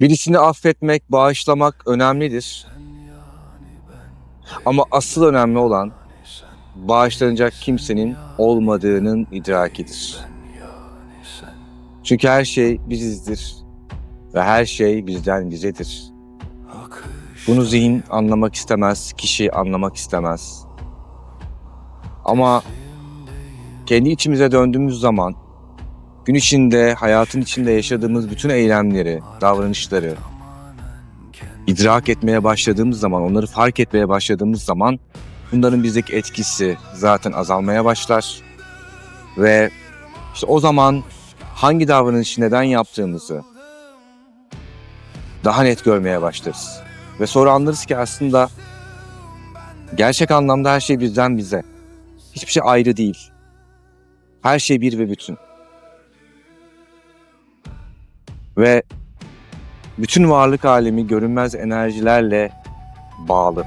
Birisini affetmek, bağışlamak önemlidir. Ama asıl önemli olan bağışlanacak kimsenin olmadığının idrakidir. Çünkü her şey bizizdir ve her şey bizden bizedir. Bunu zihin anlamak istemez, kişi anlamak istemez. Ama kendi içimize döndüğümüz zaman gün içinde, hayatın içinde yaşadığımız bütün eylemleri, davranışları idrak etmeye başladığımız zaman, onları fark etmeye başladığımız zaman bunların bizdeki etkisi zaten azalmaya başlar. Ve işte o zaman hangi davranışı neden yaptığımızı daha net görmeye başlarız. Ve sonra anlarız ki aslında gerçek anlamda her şey bizden bize. Hiçbir şey ayrı değil. Her şey bir ve bütün. Ve bütün varlık alemi görünmez enerjilerle bağlı.